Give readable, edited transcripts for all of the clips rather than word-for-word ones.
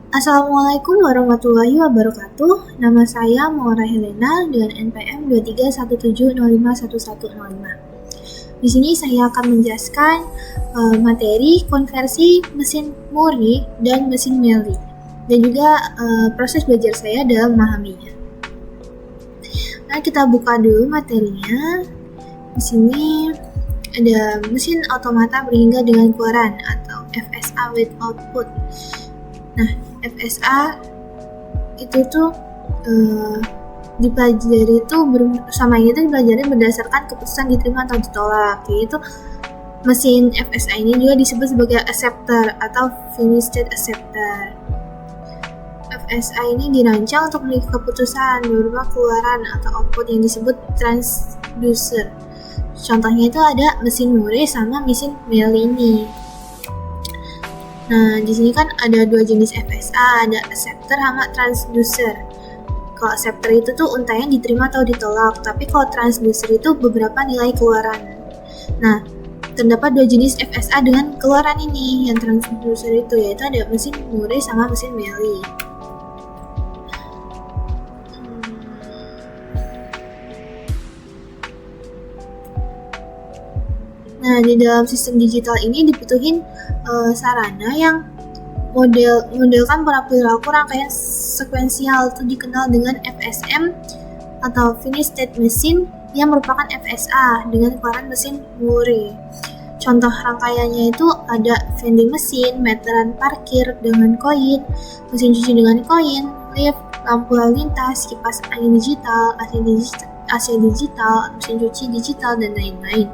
Assalamualaikum warahmatullahi wabarakatuh. Nama saya Maura Helena dengan NPM 2317051105. Di sini saya akan menjelaskan materi konversi mesin Muri dan mesin Meli dan juga proses belajar saya dalam memahaminya. Nah, kita buka dulu materinya. Di sini ada mesin otomata berhingga dengan keluaran atau FSA with output. Nah, FSA itu tuh dipelajari itu dipelajari berdasarkan keputusan diterima atau ditolak. Yaitu mesin FSA ini juga disebut sebagai acceptor atau finished state acceptor. FSA ini dirancang untuk memiliki keputusan berupa keluaran atau output yang disebut transducer. Contohnya itu ada mesin Muri sama mesin Meli ini. Nah, di sini kan ada dua jenis FSA, ada acceptor sama transducer. Kalau acceptor itu tuh untaian diterima atau ditolak, tapi kalau transducer itu beberapa nilai keluaran. Nah, terdapat dua jenis FSA dengan keluaran ini, yang transducer itu yaitu ada mesin Muri sama mesin Meli. Nah, di dalam sistem digital ini dibutuhin sarana yang modelkan perilaku rangkaian sekuensial itu dikenal dengan FSM atau Finished State Machine yang merupakan FSA dengan keluaran mesin Muri. Contoh rangkaiannya itu ada vending machine, meteran parkir dengan koin, mesin cuci dengan koin, lift, lampu lalu lintas, kipas angin digital, AC digital, mesin cuci digital, dan lain-lain.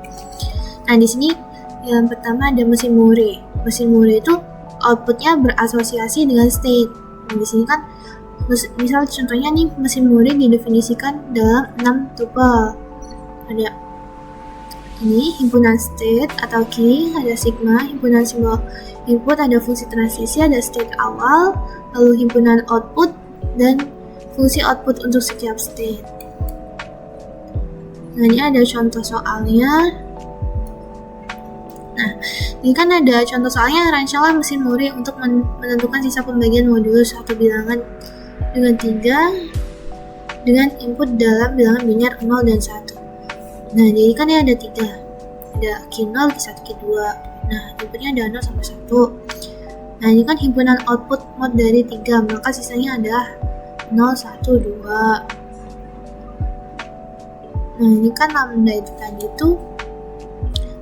Nah, di sini yang pertama ada mesin Muri. Mesin Muri itu outputnya berasosiasi dengan state. Nah, di sini kan misal contohnya nih mesin Muri didefinisikan dalam 6 tuple. Ada ini himpunan state atau key, ada sigma, himpunan simbol input, ada fungsi transisi, ada state awal, lalu himpunan output dan fungsi output untuk setiap state. Nah, ini ada contoh soalnya. Nah, ini kan ada contoh soalnya rancanglah mesin Muri untuk menentukan sisa pembagian modulus atau bilangan dengan 3 dengan input dalam bilangan biner 0 dan 1. Nah, jadi kan ini ada 3. Ada Q0, Q1, Q2. Nah, inputnya ada 0 sampai 1. Nah, ini kan himpunan output mod dari 3, maka sisanya adalah 0, 1, 2. Nah, ini kan lambda itu tadi itu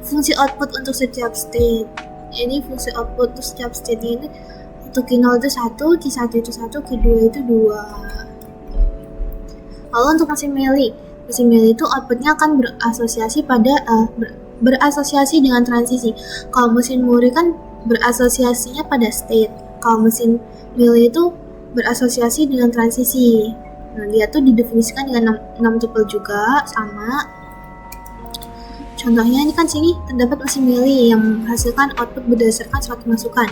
fungsi output untuk setiap state. Ini fungsi output untuk setiap state ini untuk Q0 itu 1, Q1 itu 1, Q2 itu 2. Lalu untuk mesin Meli itu outputnya akan berasosiasi dengan transisi. Kalau mesin Muri kan berasosiasinya pada state. Kalau mesin Meli itu berasosiasi dengan transisi. Nah, dia tuh didefinisikan dengan 6 tuple juga sama. Contohnya ini kan sini terdapat mesin Meli yang menghasilkan output berdasarkan suatu masukan.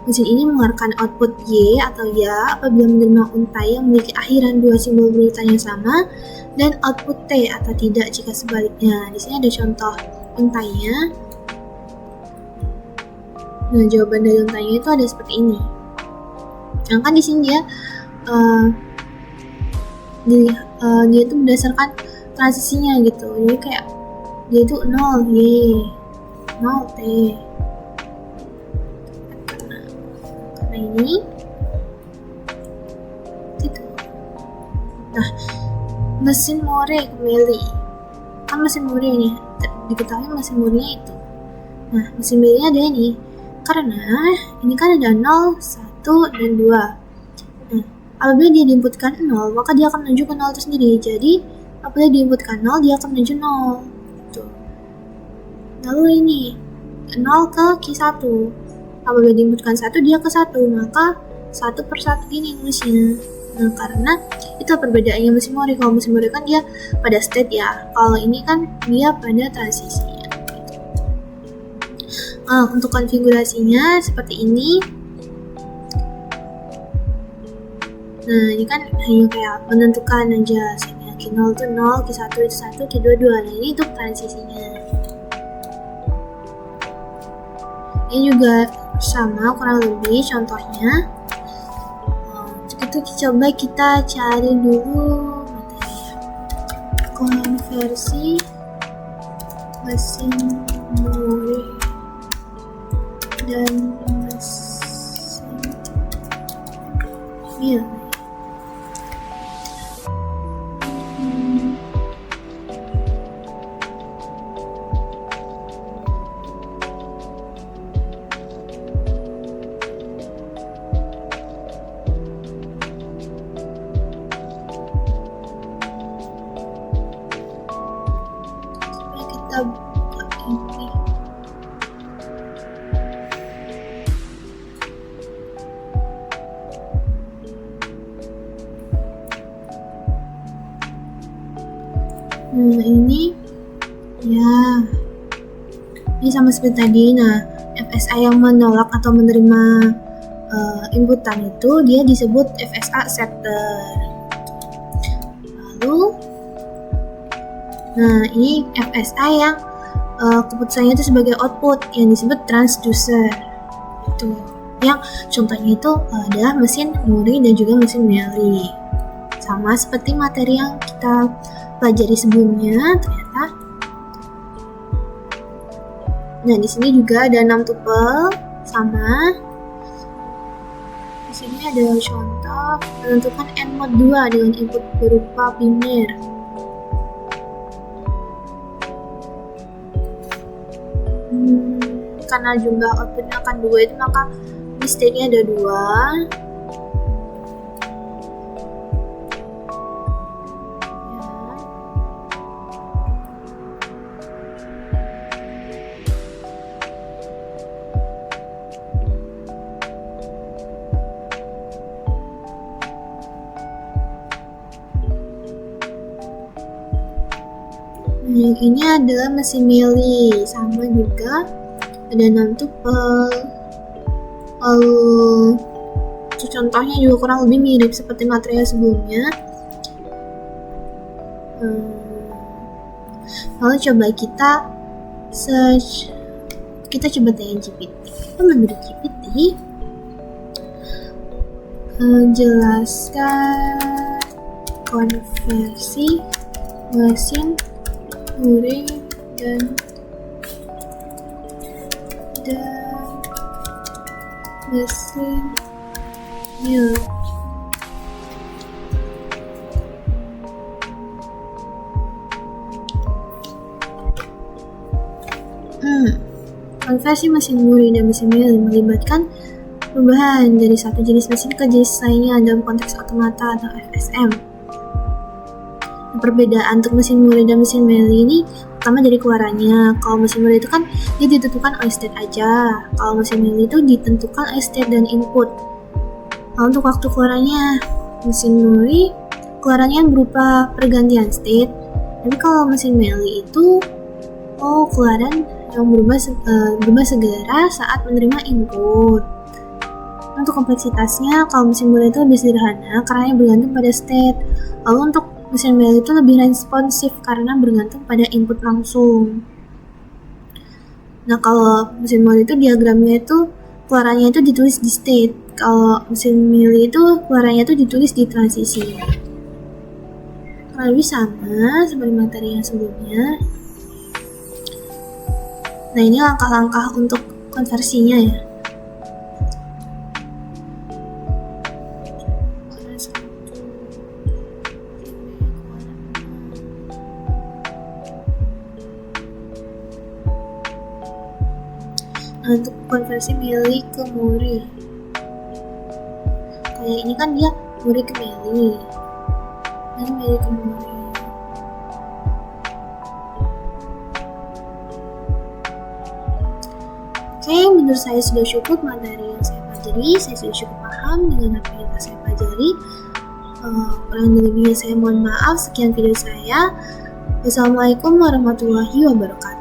Mesin ini mengeluarkan output Y atau Ya apabila menerima untai yang memiliki akhiran dua simbol berurutan yang sama dan output T atau tidak jika sebaliknya. Di sini ada contoh untainya. Nah, jawaban dari untainya itu ada seperti ini. Nah, kan di sini dia itu berdasarkan transisinya gitu. Jadi kayak dia itu 0 Y, 0 T. Karena ini gitu. Nah, mesin Muri ke Meli. Kan mesin Muri ini diketahui mesin Murinya itu. Nah, mesin Melinya ada ini. Karena ini kan ada 0, 1, dan 2. Nah, apabila dia diinputkan 0, maka dia akan menuju ke 0 itu sendiri. Jadi, apabila diinputkan 0, dia akan menuju 0. Lalu ini 0 ke Q1. Apabila diinputkan 1, dia ke 1, maka 1 per 1 ini nulisnya. Nah, karena itu perbedaannya mesin Muri. Kalau mesin Muri kan dia pada state ya. Kalau ini kan dia pada transisi. Nah, untuk konfigurasinya seperti ini. Nah, ini kan hanya kayak menentukan aja. Q0 itu 0, Q1 itu 1, Q2 2. Nah, ini untuk transisinya. Ini juga sama kurang lebih contohnya. itu coba kita cari dulu materi konversi mesin Muri dan mesin Mili. Kita buka ini. Ini ya, ini sama seperti tadi. Nah, FSA yang menolak atau menerima inputan itu dia disebut FSA acceptor. Lalu, nah ini FSA yang keputusannya itu sebagai output yang disebut transducer. Itu yang contohnya itu adalah mesin Muri dan juga mesin Mili. Sama seperti materi yang kita pelajari sebelumnya ternyata. Nah, di sini juga ada 6 tupel sama. Di sini ada contoh menentukan N-mode 2 dengan input berupa biner. Karena jumlah outputnya akan 2 itu, maka di state-nya ada 2. Yang ini adalah mesin Mili, sama juga ada 6 tupel. Lalu contohnya juga kurang lebih mirip seperti materi sebelumnya. Lalu coba kita search, kita coba tanya GPT. Menurut GPT, jelaskan konversi mesin Muri dan mesin Mili. Konversi mesin Muri dan mesin Mili melibatkan perubahan dari satu jenis mesin ke jenis lainnya dalam konteks otomata atau FSM. Perbedaan untuk mesin Muri dan mesin Mili ini pertama dari keluarannya. Kalau mesin Muri itu kan dia ditentukan oleh state aja. Kalau mesin Mili itu ditentukan oleh state dan input. Nah, untuk waktu keluarannya, mesin Muri keluarannya berupa pergantian state. Tapi kalau mesin Mili itu keluaran yang berubah segera saat menerima input. Untuk kompleksitasnya, kalau mesin Muri itu lebih sederhana karena bergantung pada state. Lalu untuk mesin Mili itu lebih responsif karena bergantung pada input langsung. Nah, kalau mesin Muri itu diagramnya itu keluarannya itu ditulis di state. Kalau mesin Mili itu keluarannya itu ditulis di transisi. Kurang lebih sama seperti materi yang sebelumnya. Nah, ini langkah-langkah untuk konversinya ya. Untuk konversi Mili ke Muri, kayak ini kan dia Muri ke Mili, ini Mili ke Muri. Oke, menurut saya sudah cukup materi yang saya pelajari. Saya sudah cukup paham dengan apa yang saya pelajari. Kurang lebihnya saya mohon maaf. Sekian video saya. Wassalamualaikum warahmatullahi wabarakatuh.